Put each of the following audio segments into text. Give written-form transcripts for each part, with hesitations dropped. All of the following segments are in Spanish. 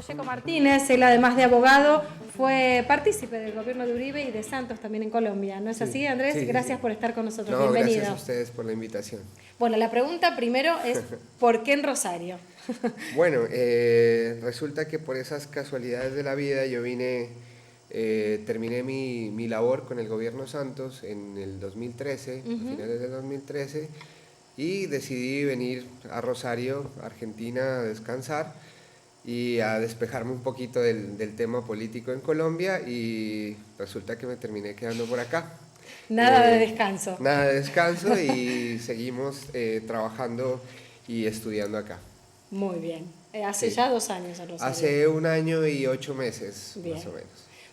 Molleco Martínez, él además de abogado fue partícipe del gobierno de Uribe y de Santos también en Colombia. ¿No es así, Andrés? Sí, Gracias sí. por estar con nosotros. No, Bienvenido. gracias a ustedes por la invitación. Bueno, la pregunta primero es ¿por qué en Rosario? Bueno, resulta que por esas casualidades de la vida yo vine, terminé mi labor con el gobierno Santos en el 2013, a finales del 2013, y decidí venir a Rosario, Argentina, a descansar y a despejarme un poquito del tema político en Colombia, y resulta que me terminé quedando por acá. Nada de descanso. Nada de descanso y seguimos trabajando y estudiando acá. Muy bien. Hace Sí. ya 2 años en Rosario. Hace 1 año y 8 meses, Bien. más o menos.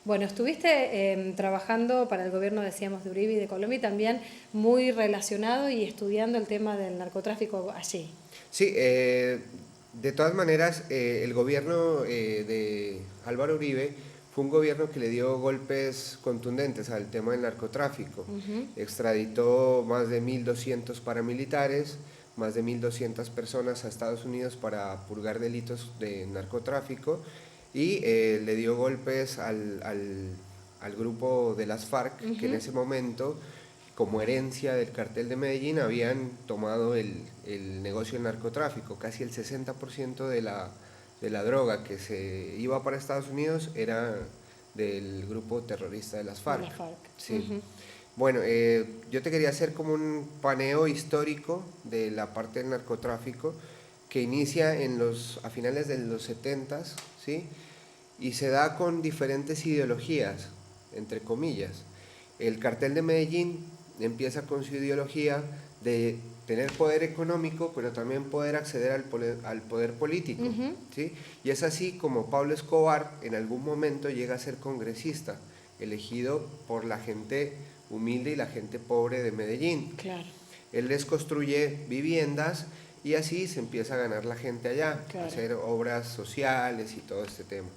Bueno, estuviste trabajando para el gobierno, decíamos, de Uribe y de Colombia, y también muy relacionado y estudiando el tema del narcotráfico allí. Sí, de todas maneras, el gobierno de Álvaro Uribe fue un gobierno que le dio golpes contundentes al tema del narcotráfico. Extraditó más de 1.200 paramilitares, más de 1.200 personas a Estados Unidos para purgar delitos de narcotráfico, y le dio golpes al grupo de las FARC, que en ese momento, como herencia del cartel de Medellín, habían tomado el negocio del narcotráfico. Casi el 60% de la droga que se iba para Estados Unidos era del grupo terrorista de las FARC. De la FARC. Sí. Bueno, yo te quería hacer como un paneo histórico de la parte del narcotráfico que inicia a finales de los 70s, ¿sí? Y se da con diferentes ideologías, entre comillas. El cartel de Medellín empieza con su ideología de tener poder económico, pero también poder acceder al poder político, ¿sí? Y es así como Pablo Escobar en algún momento llega a ser congresista, elegido por la gente humilde y la gente pobre de Medellín. Claro. Él les construye viviendas y así se empieza a ganar la gente allá, Claro. a hacer obras sociales y todo este tema.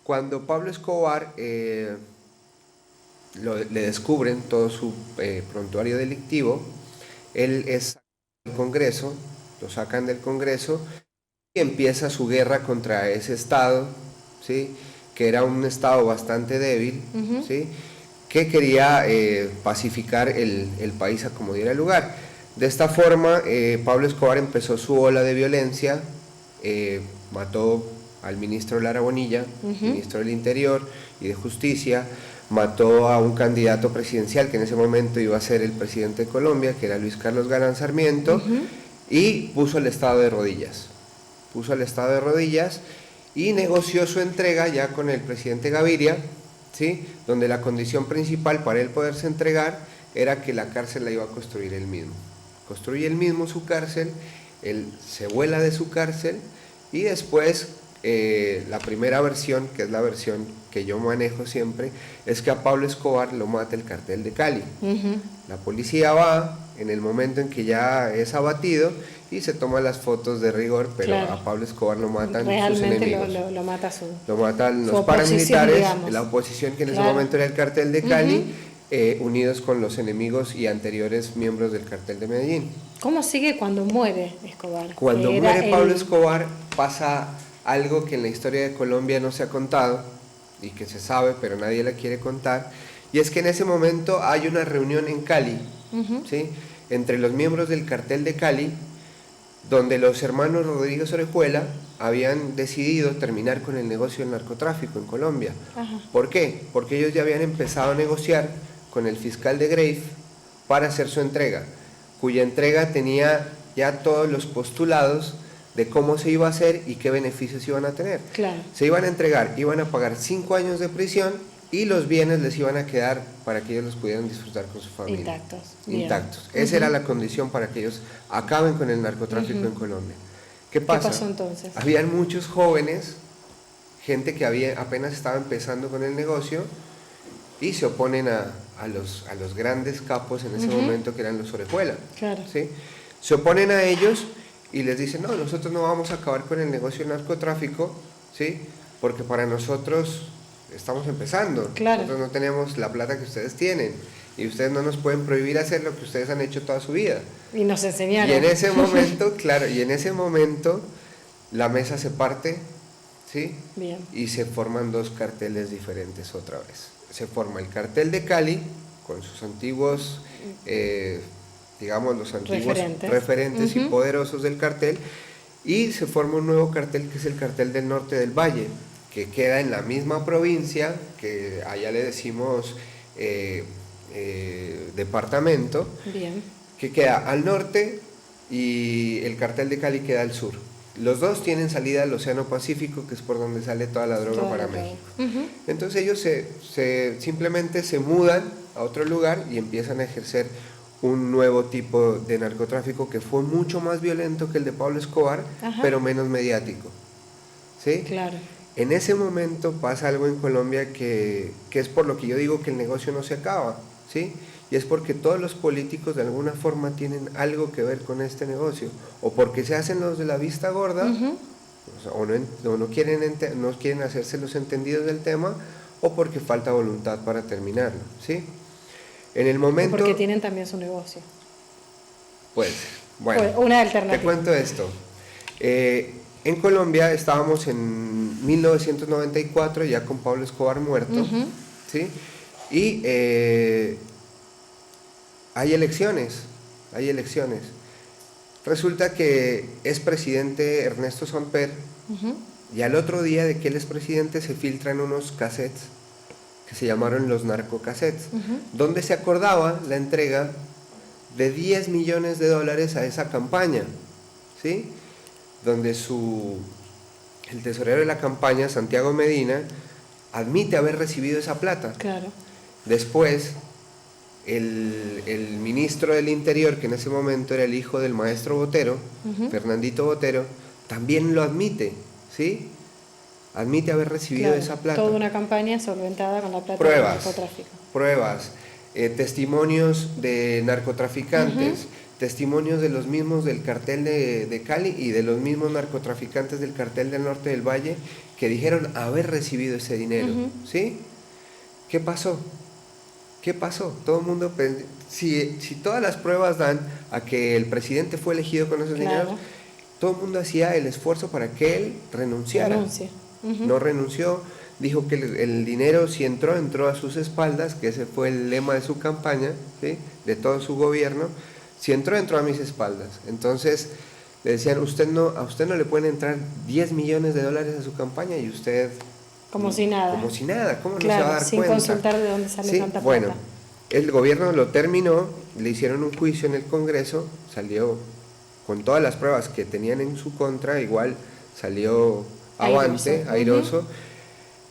Cuando Pablo Escobar le descubren todo su prontuario delictivo, él es del Congreso, lo sacan del Congreso y empieza su guerra contra ese estado, ¿sí? Que era un estado bastante débil, ¿sí? Que quería pacificar el país a como diera lugar. De esta forma, Pablo Escobar empezó su ola de violencia, mató al ministro Lara Bonilla, ministro del Interior y de Justicia, mató a un candidato presidencial que en ese momento iba a ser el presidente de Colombia, que era Luis Carlos Galán Sarmiento, y puso al Estado de rodillas. Puso al Estado de rodillas y negoció su entrega ya con el presidente Gaviria, ¿sí? Donde la condición principal para él poderse entregar era que la cárcel la iba a construir él mismo. Construye él mismo su cárcel, él se vuela de su cárcel y después la primera versión, que es la versión que yo manejo siempre, es que a Pablo Escobar lo mata el cartel de Cali. La policía va en el momento en que ya es abatido y se toman las fotos de rigor, pero claro, a Pablo Escobar lo matan realmente sus enemigos. lo mata Lo matan los paramilitares, la oposición que en ese momento era el cartel de Cali, unidos con los enemigos y anteriores miembros del cartel de Medellín. ¿Cómo sigue cuando muere Escobar? Cuando muere Pablo Escobar pasa algo que en la historia de Colombia no se ha contado y que se sabe pero nadie la quiere contar, y es que en ese momento hay una reunión en Cali, ¿sí? Entre los miembros del cartel de Cali, donde los hermanos Rodríguez Orejuela habían decidido terminar con el negocio del narcotráfico en Colombia. ¿Por qué? Porque ellos ya habían empezado a negociar con el fiscal de Grave para hacer su entrega, cuya entrega tenía ya todos los postulados de cómo se iba a hacer y qué beneficios iban a tener. Claro. Se iban a entregar, iban a pagar 5 años de prisión y los bienes les iban a quedar para que ellos los pudieran disfrutar con su familia. Intactos. Esa era la condición para que ellos acaben con el narcotráfico en Colombia. ¿Qué pasa? ¿Qué pasó entonces? Habían muchos jóvenes, gente que apenas estaba empezando con el negocio, y se oponen a los grandes capos en ese momento, que eran los Orejuela. Claro. ¿Sí? Se oponen a ellos y les dicen, no, nosotros no vamos a acabar con el negocio del narcotráfico, ¿sí? Porque para nosotros estamos empezando, claro, nosotros no tenemos la plata que ustedes tienen y ustedes no nos pueden prohibir hacer lo que ustedes han hecho toda su vida. Y nos enseñaron. Y en ese momento, claro, la mesa se parte, ¿sí? Bien. Y se forman dos carteles diferentes otra vez. Se forma el cartel de Cali, con sus antiguos, digamos, los antiguos referentes y poderosos del cartel, y se forma un nuevo cartel que es el cartel del norte del Valle, que queda en la misma provincia, que allá le decimos departamento, Bien. que queda al norte y el cartel de Cali queda al sur. Los dos tienen salida al Océano Pacífico, que es por donde sale toda la droga para México. Entonces ellos simplemente se mudan a otro lugar y empiezan a ejercer un nuevo tipo de narcotráfico que fue mucho más violento que el de Pablo Escobar, pero menos mediático. ¿Sí? Claro. En ese momento pasa algo en Colombia que es por lo que yo digo que el negocio no se acaba, ¿sí? Y es porque todos los políticos de alguna forma tienen algo que ver con este negocio, o porque se hacen los de la vista gorda, o no quieren hacerse los entendidos del tema, o porque falta voluntad para terminarlo, ¿sí? En el momento... O porque tienen también su negocio. Pues, bueno, una alternativa. Te cuento esto. En Colombia estábamos en 1994, ya con Pablo Escobar muerto, ¿sí? Y hay elecciones. Resulta que es presidente Ernesto Samper, y al otro día de que él es presidente se filtran unos cassettes que se llamaron los narcocassettes, donde se acordaba la entrega de $10 millones a esa campaña, ¿sí? Donde el tesorero de la campaña, Santiago Medina, admite haber recibido esa plata. Claro. Después, el ministro del Interior, que en ese momento era el hijo del maestro Botero, Fernandito Botero, también lo admite, ¿sí? Admite haber recibido esa plata. Toda una campaña solventada con la plata del narcotráfico. Pruebas, testimonios de narcotraficantes, testimonios de los mismos del cartel de Cali y de los mismos narcotraficantes del cartel del norte del Valle que dijeron haber recibido ese dinero, ¿sí? ¿Qué pasó? Todo el mundo, si todas las pruebas dan a que el presidente fue elegido con esos dineros, todo el mundo hacía el esfuerzo para que él renunciara. No renunció, dijo que el dinero si entró a sus espaldas, que ese fue el lema de su campaña, ¿sí? De todo su gobierno. Si entró a mis espaldas. Entonces le decían, a usted no le pueden entrar $10 millones a su campaña y usted... Como si nada. ¿Cómo no se va a dar sin cuenta? Consultar de dónde sale tanta plata. Bueno, el gobierno lo terminó, le hicieron un juicio en el Congreso, salió con todas las pruebas que tenían en su contra, igual salió avante, airoso.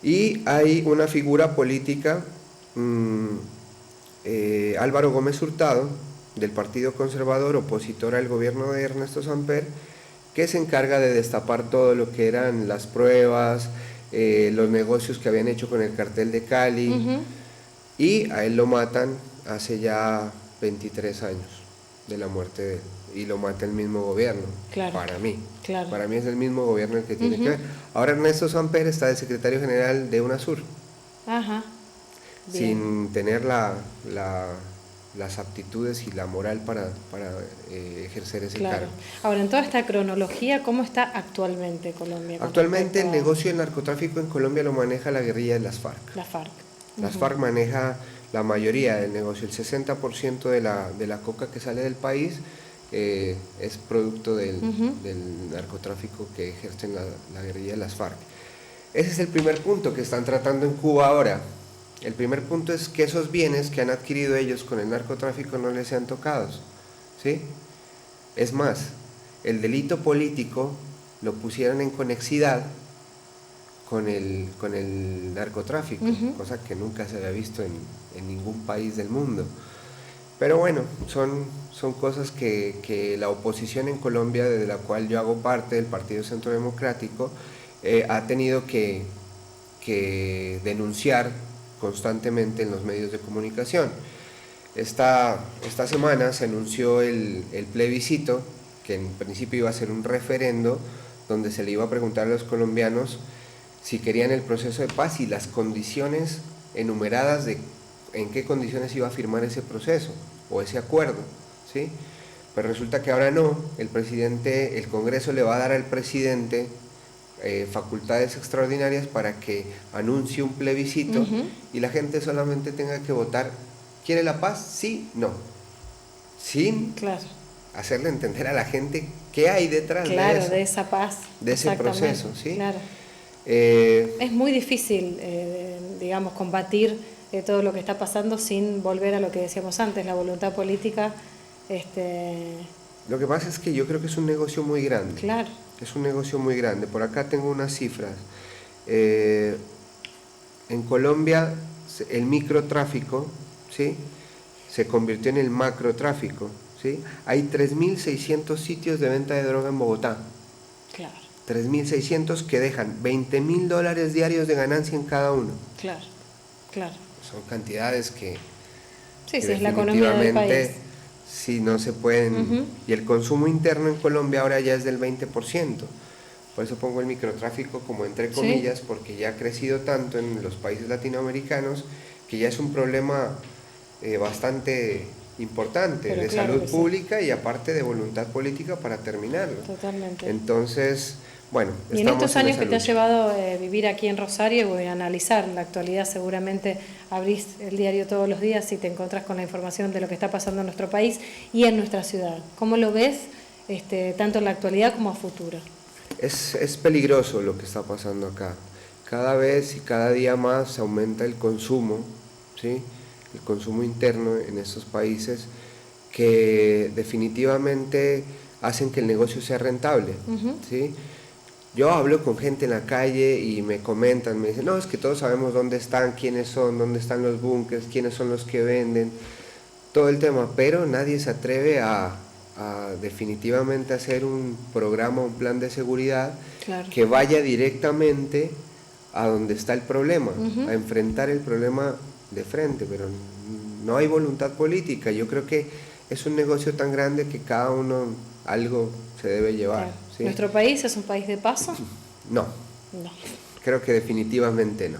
Y hay una figura política, Álvaro Gómez Hurtado, del Partido Conservador, opositor al gobierno de Ernesto Samper, que se encarga de destapar todo lo que eran las pruebas, los negocios que habían hecho con el cartel de Cali, y a él lo matan hace ya 23 años de la muerte de él, y lo mata el mismo gobierno, para mí es el mismo gobierno el que tiene que ver. Ahora Ernesto Samper está de secretario general de UNASUR, sin tener las aptitudes y la moral para ejercer ese cargo. Ahora, en toda esta cronología, ¿cómo está actualmente Colombia? Actualmente el negocio del narcotráfico en Colombia lo maneja la guerrilla de las FARC. Las FARC maneja la mayoría del negocio, el 60% de la coca que sale del país es producto del narcotráfico que ejercen la guerrilla de las FARC. Ese es el primer punto que están tratando en Cuba ahora. El primer punto es que esos bienes que han adquirido ellos con el narcotráfico no les sean tocados, ¿sí? Es más, el delito político lo pusieron en conexidad con el narcotráfico, cosa que nunca se había visto en ningún país del mundo. Pero bueno, son cosas que la oposición en Colombia, de la cual yo hago parte, del Partido Centro Democrático, ha tenido que denunciar constantemente en los medios de comunicación. Esta semana se anunció el plebiscito, que en principio iba a ser un referendo, donde se le iba a preguntar a los colombianos si querían el proceso de paz y las condiciones enumeradas de en qué condiciones iba a firmar ese proceso o ese acuerdo, ¿sí? Pero resulta que ahora no, el Congreso le va a dar al presidente facultades extraordinarias para que anuncie un plebiscito y la gente solamente tenga que votar, ¿quiere la paz? Sí, no. Sin hacerle entender a la gente qué hay detrás de eso. De esa paz. De ese proceso, ¿sí? Claro. Es muy difícil, digamos, combatir todo lo que está pasando sin volver a lo que decíamos antes, la voluntad política. Lo que pasa es que yo creo que es un negocio muy grande. Claro. Es un negocio muy grande. Por acá tengo unas cifras. En Colombia el microtráfico, ¿sí?, se convirtió en el macrotráfico, ¿sí? Hay 3.600 sitios de venta de droga en Bogotá. Claro. 3.600 que dejan $20.000 diarios de ganancia en cada uno. Claro, claro. Son cantidades que es la economía del país. Sí, no se pueden. Y el consumo interno en Colombia ahora ya es del 20%. Por eso pongo el microtráfico como entre comillas, porque ya ha crecido tanto en los países latinoamericanos que ya es un problema bastante importante de salud pública y aparte de voluntad política para terminarlo. Totalmente. Entonces, bueno, y en estos años que te ha llevado vivir aquí en Rosario y analizar la actualidad, seguramente abrís el diario todos los días y te encontrás con la información de lo que está pasando en nuestro país y en nuestra ciudad. ¿Cómo lo ves, tanto en la actualidad como a futuro? Es peligroso lo que está pasando acá. Cada vez y cada día más aumenta el consumo, ¿sí?, el consumo interno en estos países, que definitivamente hacen que el negocio sea rentable, ¿sí? Yo hablo con gente en la calle y me comentan, me dicen, no, es que todos sabemos dónde están, quiénes son, dónde están los búnkers, quiénes son los que venden, todo el tema, pero nadie se atreve a definitivamente hacer un programa, un plan de seguridad que vaya directamente a donde está el problema, a enfrentar el problema de frente, pero no hay voluntad política. Yo creo que es un negocio tan grande que cada uno algo se debe llevar. ¿Sí? ¿Nuestro país es un país de paso? No, creo que definitivamente no.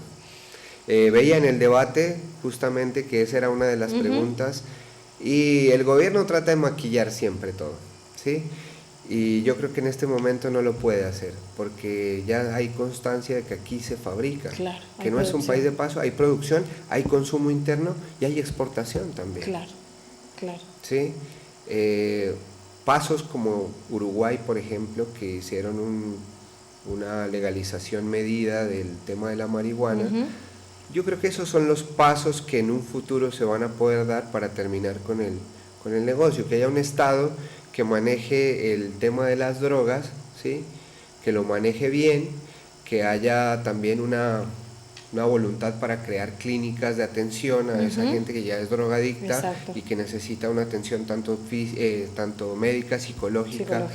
Veía en el debate justamente que esa era una de las preguntas, y el gobierno trata de maquillar siempre todo, ¿sí? Y yo creo que en este momento no lo puede hacer, porque ya hay constancia de que aquí se fabrica, que no es un país de paso, hay producción, hay consumo interno y hay exportación también. ¿Sí? Pasos como Uruguay, por ejemplo, que hicieron una legalización medida del tema de la marihuana, yo creo que esos son los pasos que en un futuro se van a poder dar para terminar con el negocio, que haya un Estado que maneje el tema de las drogas, ¿sí?, que lo maneje bien, que haya también una voluntad para crear clínicas de atención a esa gente que ya es drogadicta y que necesita una atención tanto médica, psicológica.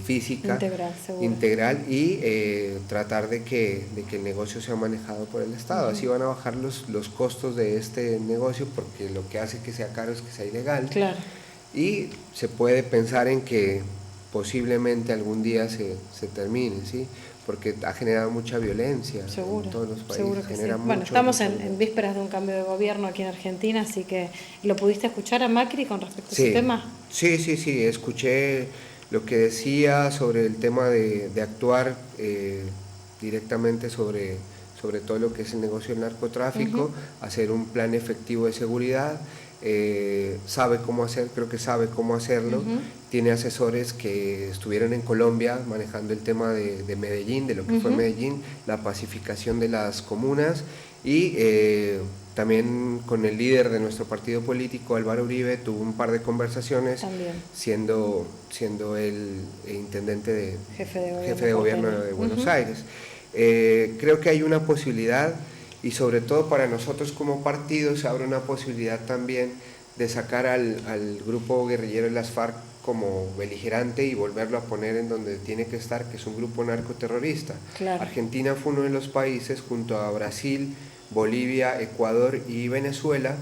Física, integral, y tratar de que el negocio sea manejado por el Estado. Así van a bajar los costos de este negocio, porque lo que hace que sea caro es que sea ilegal. Y se puede pensar en que posiblemente algún día se termine, ¿sí?, porque ha generado mucha violencia en todos los países. Seguro que sí. Bueno, estamos en vísperas de un cambio de gobierno aquí en Argentina, así que ¿lo pudiste escuchar a Macri con respecto a ese tema? Sí, escuché lo que decía sobre el tema de actuar directamente sobre todo lo que es el negocio del narcotráfico, hacer un plan efectivo de seguridad. Creo que sabe cómo hacerlo. Tiene asesores que estuvieron en Colombia manejando el tema de Medellín, de lo que fue Medellín, la pacificación de las comunas, y también con el líder de nuestro partido político, Álvaro Uribe, tuvo un par de conversaciones, siendo el intendente jefe de gobierno de Buenos Aires. Creo que hay una posibilidad, y sobre todo para nosotros como partido se abre una posibilidad también de sacar al grupo guerrillero de las FARC como beligerante y volverlo a poner en donde tiene que estar, que es un grupo narcoterrorista. Argentina fue uno de los países, junto a Brasil, Bolivia, Ecuador y Venezuela,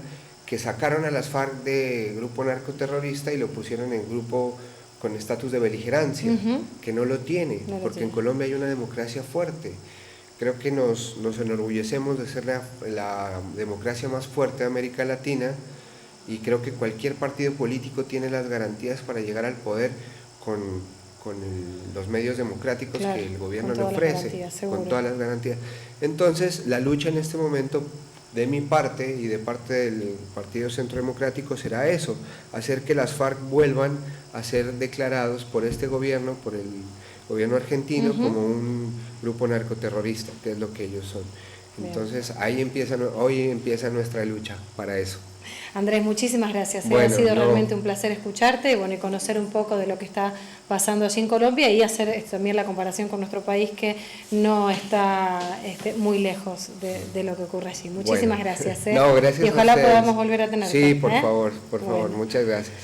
que sacaron a las FARC de grupo narcoterrorista y lo pusieron en grupo con estatus de beligerancia, que no lo tiene, porque en Colombia hay una democracia fuerte. Creo que nos enorgullecemos de ser la democracia más fuerte de América Latina, y creo que cualquier partido político tiene las garantías para llegar al poder con los medios democráticos, claro, que el gobierno con le todas las ofrece, garantías, seguro. con todas las garantías. Entonces, la lucha en este momento, de mi parte y de parte del Partido Centro Democrático, será eso, hacer que las FARC vuelvan a ser declarados por este gobierno, por el gobierno argentino, como un grupo narcoterrorista, que es lo que ellos son. Entonces, hoy empieza nuestra lucha para eso. Andrés, muchísimas gracias. Bueno, ha sido realmente un placer escucharte y conocer un poco de lo que está pasando allí en Colombia y hacer también la comparación con nuestro país, que no está muy lejos de lo que ocurre allí. Muchísimas gracias. No, gracias y ojalá a ustedes. podamos volver a tenerte. Sí, por favor, muchas gracias.